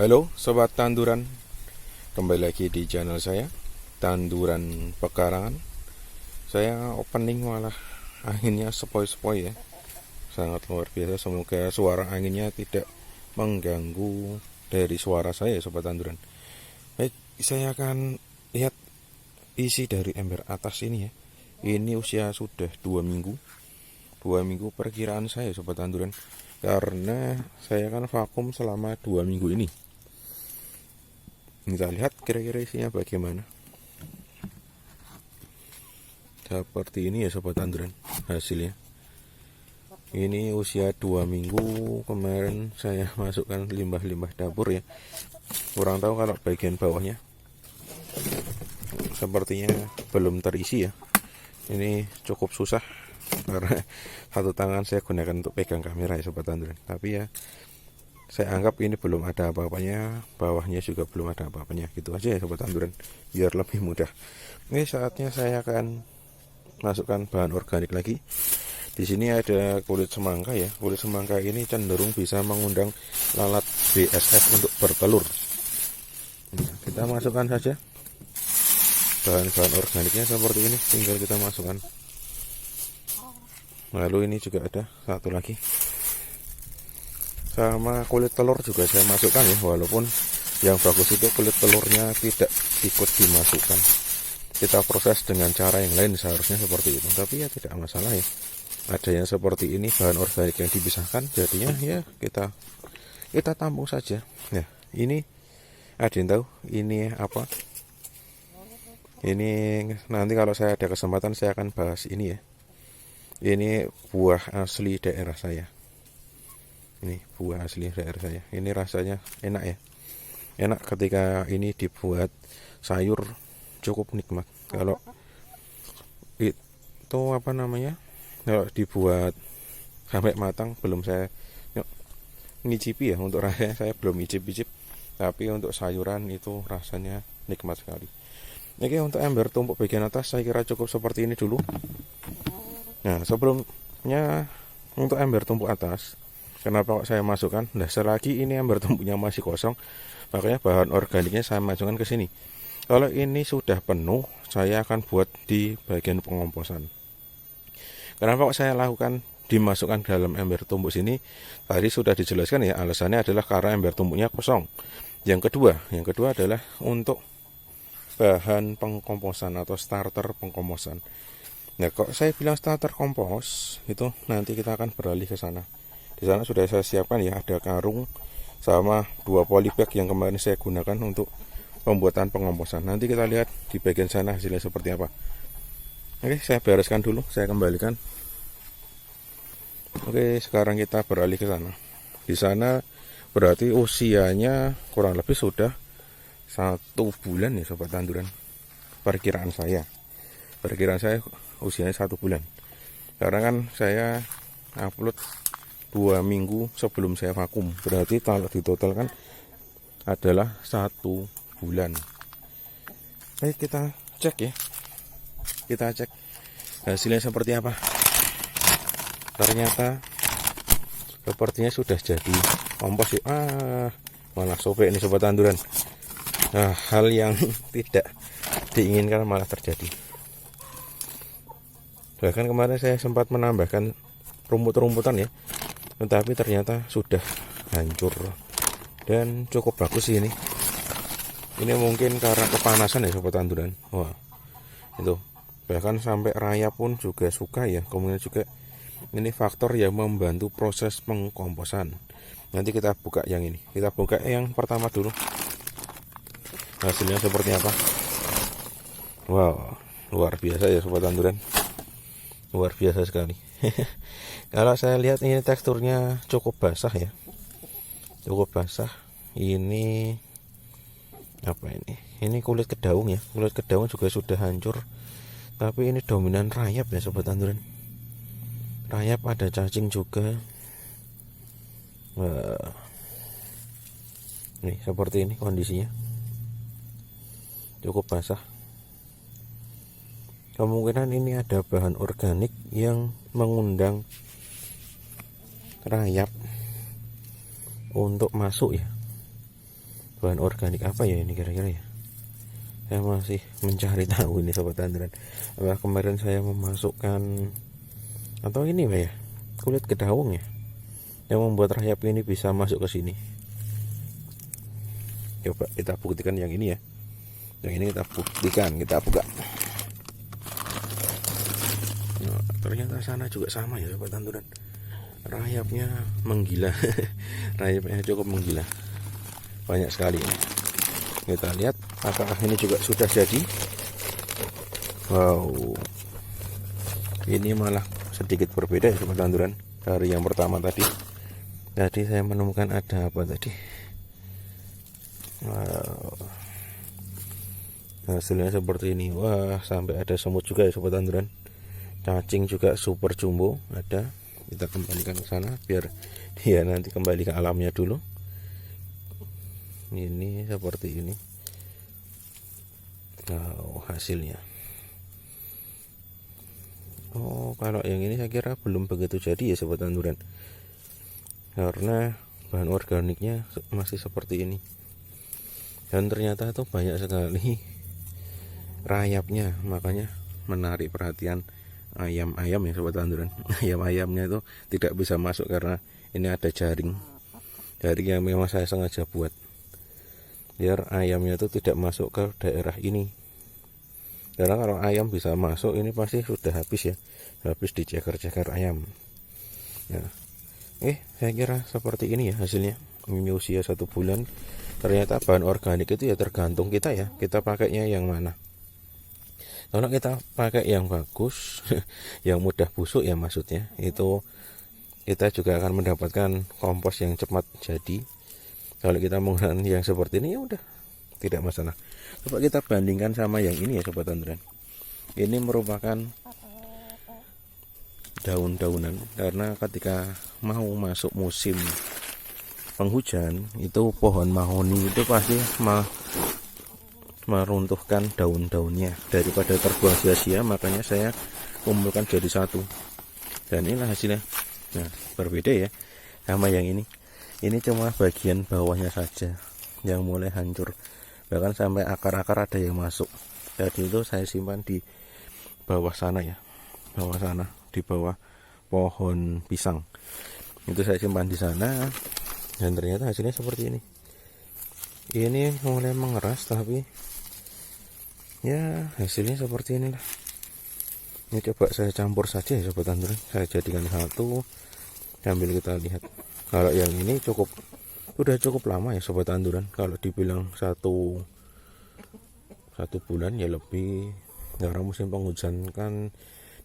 Halo sobat tanduran, kembali lagi di channel saya, Tanduran Pekarangan. Saya opening malah anginnya sepoi-sepoi ya, sangat luar biasa. Semoga suara anginnya tidak mengganggu dari suara saya sobat tanduran. Baik, saya akan lihat isi dari ember atas ini ya. Ini usia sudah 2 minggu perkiraan saya sobat tanduran, karena saya kan vakum selama 2 minggu ini. Kita lihat kira-kira isinya bagaimana. Seperti ini ya sobat tanduran hasilnya. Ini usia 2 minggu. Kemarin saya masukkan limbah-limbah dapur ya. Kurang tahu kalau bagian bawahnya, sepertinya belum terisi ya. Ini cukup susah karena satu tangan saya gunakan untuk pegang kamera ya sobat tanduran. Tapi ya saya anggap ini belum ada apa-apanya, bawahnya juga belum ada apa-apanya. Gitu aja ya sobat tanduran, biar lebih mudah. Ini saatnya saya akan masukkan bahan organik lagi. Di sini ada kulit semangka ya. Kulit semangka ini cenderung bisa mengundang lalat BSF untuk bertelur. Nah, kita masukkan saja bahan-bahan organiknya seperti ini, tinggal kita masukkan. Lalu ini juga ada satu lagi, sama kulit telur juga saya masukkan ya, walaupun yang bagus itu kulit telurnya tidak ikut dimasukkan. Kita proses dengan cara yang lain seharusnya seperti itu, tapi ya tidak masalah ya. Ada yang seperti ini, bahan organik yang dipisahkan, jadinya ya kita tampung saja. Nah, ini ada yang tahu ini apa? Ini nanti kalau saya ada kesempatan saya akan bahas ini ya. Ini buah asli daerah saya. Ini buah asli daerah saya. Ini rasanya enak ya. Enak ketika ini dibuat sayur, cukup nikmat. Kalau itu apa namanya? Kalau dibuat sampai matang belum saya ngicipi ya. Untuk rasanya saya belum icip-icip. Tapi untuk sayuran itu rasanya nikmat sekali. Oke, untuk ember tumpuk bagian atas saya kira cukup seperti ini dulu. Nah, sebelumnya untuk ember tumpuk atas, kenapa kok saya masukkan? Nah, selagi ini ember tumpuknya masih kosong, makanya bahan organiknya saya masukkan ke sini. Kalau ini sudah penuh, saya akan buat di bagian pengomposan. Kenapa kok saya lakukan dimasukkan dalam ember tumpuk sini? Tadi sudah dijelaskan ya, alasannya adalah karena ember tumpuknya kosong. Yang kedua adalah untuk bahan pengkomposan atau starter pengkomposan. Nah, kok saya bilang starter kompos itu, nanti kita akan beralih ke sana. Di sana sudah saya siapkan ya, ada karung sama 2 polybag yang kemarin saya gunakan untuk pembuatan pengomposan. Nanti kita lihat di bagian sana hasilnya seperti apa. Oke, saya bereskan dulu, saya kembalikan. Oke, sekarang kita beralih ke sana. Di sana berarti usianya kurang lebih sudah 1 bulan ya sobat tanduran. Perkiraan saya usianya 1 bulan, karena kan saya upload 2 minggu sebelum saya vakum, berarti kalau ditotalkan adalah 1 bulan. Baik, kita cek hasilnya seperti apa. Ternyata sepertinya sudah jadi kompos ya. Malah sobek ini sobat tanduran. Nah, hal yang tidak diinginkan malah terjadi. Bahkan kemarin saya sempat menambahkan rumput-rumputan ya, tetapi ternyata sudah hancur dan cukup bagus sih ini. Ini mungkin karena kepanasan ya sobat tanduran. Wah, itu bahkan sampai raya pun juga suka ya. Kemudian juga ini faktor yang membantu proses pengkomposan. Nanti kita buka yang ini. Kita buka yang pertama dulu. Hasilnya seperti apa? Wow, luar biasa ya sobat tanduran. Luar biasa sekali. Kalau saya lihat ini teksturnya cukup basah ya. Cukup basah. Ini apa ini? Ini kulit kedaung ya. Kulit kedaung juga sudah hancur. Tapi ini dominan rayap ya sobat tanduran. Rayap, ada cacing juga. Nih seperti ini kondisinya. Cukup basah. Kemungkinan ini ada bahan organik yang mengundang rayap untuk masuk ya. bahan organik apa ya ini kira-kira ya. Saya masih mencari tahu ini sobat tanduran. Kemarin saya memasukkan atau ini Pak ya, kulit kedawung ya, yang membuat rayap ini bisa masuk ke sini. Coba kita buktikan yang ini ya. Yang ini kita buktikan, kita buka. Nah, ternyata sana juga sama ya sobat tanduran. Rayapnya menggila. Rayapnya cukup menggila. Banyak sekali ya. Kita lihat apakah ini juga sudah jadi. Wow, ini malah sedikit berbeda ya sobat tanduran dari yang pertama tadi. Tadi saya menemukan ada apa tadi. Wow, hasilnya seperti ini. Wah, sampai ada semut juga ya sobat tanduran. Cacing juga super jumbo ada. Kita kembalikan ke sana biar dia nanti kembali ke alamnya dulu. Ini seperti ini. Nah, hasilnya. Oh, kalau yang ini saya kira belum begitu jadi ya sobat tanduran. Karena bahan organiknya masih seperti ini. Dan ternyata itu banyak sekali rayapnya, makanya menarik perhatian ayam-ayam ya sobat tanduran. Ayam-ayamnya itu tidak bisa masuk karena ini ada jaring. Jaring yang memang saya sengaja buat biar ayamnya itu tidak masuk ke daerah ini. Karena kalau ayam bisa masuk ini pasti sudah habis ya, habis diceker-ceker ayam. Nah, saya kira seperti ini ya hasilnya. Ini usia 1 bulan. Ternyata bahan organik itu ya tergantung kita ya, kita pakainya yang mana. Kalau kita pakai yang bagus, yang mudah busuk ya maksudnya, itu kita juga akan mendapatkan kompos yang cepat jadi. Kalau kita menggunakan yang seperti ini ya udah tidak masalah. Coba kita bandingkan sama yang ini ya sobat tanduran. Ini merupakan daun-daunan, karena ketika mau masuk musim penghujan itu pohon mahoni itu pasti meruntuhkan daun-daunnya daripada terbuang sia-sia. Makanya saya kumpulkan jadi satu, dan inilah hasilnya. Nah, berbeda ya sama yang ini. Ini cuma bagian bawahnya saja yang mulai hancur, bahkan sampai akar-akar ada yang masuk. Jadi itu saya simpan di bawah sana ya, bawah sana, di bawah pohon pisang. Itu saya simpan di sana, dan ternyata hasilnya seperti ini. Ini mulai mengeras, tapi ya hasilnya seperti inilah. Ini coba saya campur saja ya sobat tanduran. Saya jadikan satu, sambil kita lihat. Kalau yang ini sudah cukup lama ya sobat tanduran. Kalau dibilang satu bulan ya lebih. Karena musim penghujan kan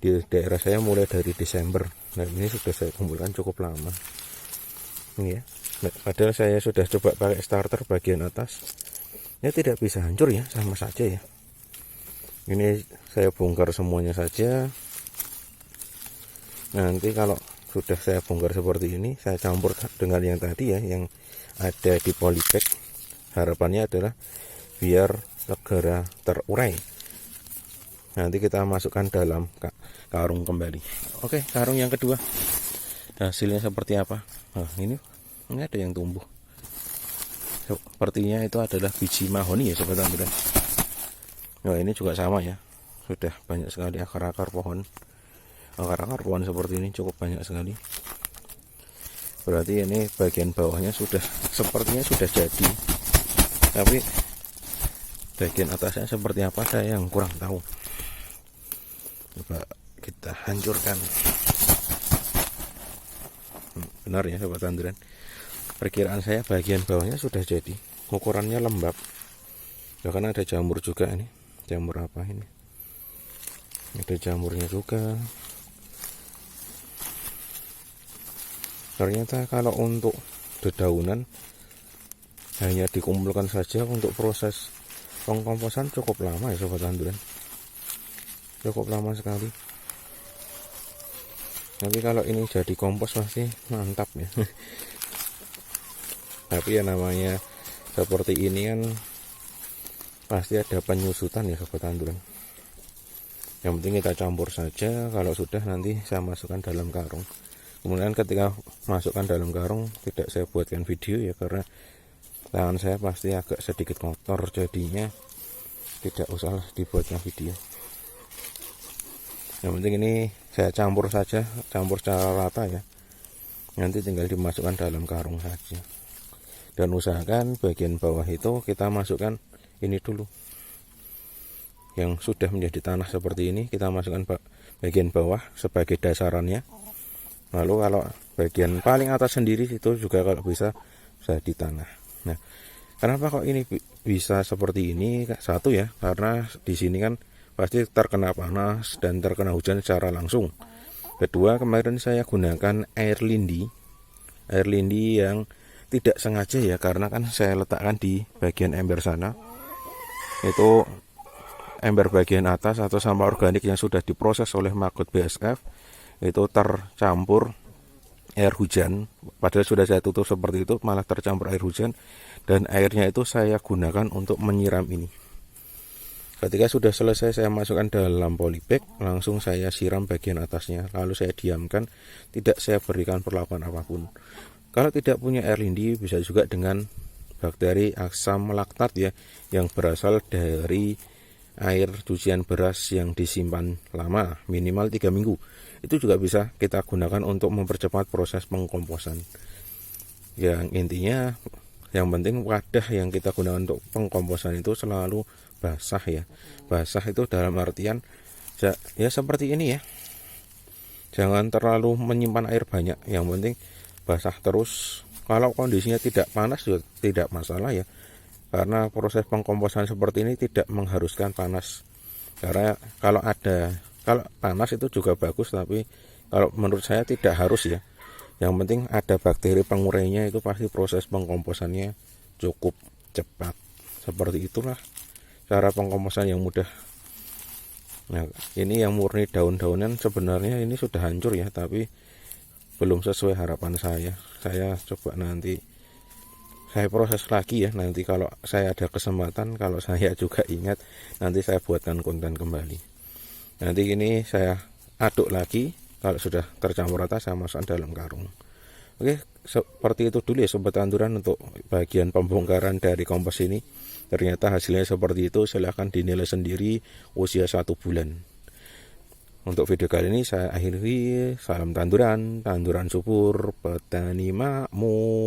di daerah saya mulai dari Desember. Nah, ini sudah saya kumpulkan cukup lama. Ini ya. Nah, padahal saya sudah coba pakai starter bagian atas. Ya tidak bisa hancur ya, sama saja ya. Ini saya bongkar semuanya saja. Nanti kalau sudah saya bongkar seperti ini, saya campur dengan yang tadi ya, yang ada di polybag. Harapannya adalah biar segera terurai. Nanti kita masukkan dalam karung kembali. Oke, karung yang kedua. Hasilnya seperti apa? Nah, ini ada yang tumbuh. Sepertinya itu adalah biji mahoni ya sobat tanduran. Nah, ini juga sama ya. Sudah banyak sekali akar-akar pohon. Akar-akar pohon seperti ini cukup banyak sekali. Berarti ini bagian bawahnya sepertinya sudah jadi. Tapi bagian atasnya seperti apa saya yang kurang tahu. Coba kita hancurkan. Benar ya sobat tanduran. Perkiraan saya bagian bawahnya sudah jadi. Ukurannya lembab. Bahkan ada jamur juga ini. Jamur apa ini? Ada jamurnya juga. Ternyata kalau untuk dedaunan hanya dikumpulkan saja, untuk proses pengkomposan cukup lama ya sobat tanduran. Cukup lama sekali. Tapi kalau ini jadi kompos pasti mantap ya. Tapi ya namanya seperti ini kan pasti ada penyusutan ya sobat tanduran. Yang penting kita campur saja. Kalau sudah nanti saya masukkan dalam karung. Kemudian ketika masukkan dalam karung tidak saya buatkan video ya, karena tangan saya pasti agak sedikit kotor, jadinya tidak usah dibuatnya video. Yang penting ini saya campur saja, campur secara rata ya. Nanti tinggal dimasukkan dalam karung saja. Dan usahakan bagian bawah itu kita masukkan ini dulu. Yang sudah menjadi tanah seperti ini kita masukkan bagian bawah sebagai dasarannya. Lalu kalau bagian paling atas sendiri itu juga kalau bisa di tanah. Nah, kenapa kok ini bisa seperti ini? Satu ya, karena di sini kan pasti terkena panas dan terkena hujan secara langsung. Kedua, kemarin saya gunakan air lindi yang tidak sengaja ya, karena kan saya letakkan di bagian ember sana. Itu ember bagian atas atau sampah organik yang sudah diproses oleh maggot BASF itu tercampur air hujan. Padahal sudah saya tutup seperti itu, malah tercampur air hujan, dan airnya itu saya gunakan untuk menyiram ini. Ketika sudah selesai saya masukkan dalam polybag, langsung saya siram bagian atasnya, lalu saya diamkan, tidak saya berikan perlakuan apapun. Kalau tidak punya air lindi, bisa juga dengan bakteri asam laktat ya, yang berasal dari air cucian beras yang disimpan lama, minimal 3 minggu. Itu juga bisa kita gunakan untuk mempercepat proses pengkomposan. Yang intinya, yang penting wadah yang kita gunakan untuk pengkomposan itu selalu basah ya. Basah itu dalam artian ya seperti ini ya. Jangan terlalu menyimpan air banyak, yang penting basah terus. Kalau kondisinya tidak panas juga tidak masalah ya, karena proses pengkomposan seperti ini tidak mengharuskan panas. Karena kalau panas itu juga bagus, tapi kalau menurut saya tidak harus ya. Yang penting ada bakteri pengurainya, itu pasti proses pengkomposannya cukup cepat. Seperti itulah cara pengkomposan yang mudah. Nah, ini yang murni daun-daunan sebenarnya ini sudah hancur ya, tapi belum sesuai harapan saya. Saya coba nanti saya proses lagi ya, nanti kalau saya ada kesempatan, kalau saya juga ingat, nanti saya buatkan konten kembali. Nanti ini saya aduk lagi, kalau sudah tercampur rata saya masukkan dalam karung. Oke, seperti itu dulu ya sobat tanduran untuk bagian pembongkaran dari kompos ini. Ternyata hasilnya seperti itu, silahkan dinilai sendiri usia 1 bulan. Untuk video kali ini saya akhiri, salam tanduran, tanduran subur, petani makmur.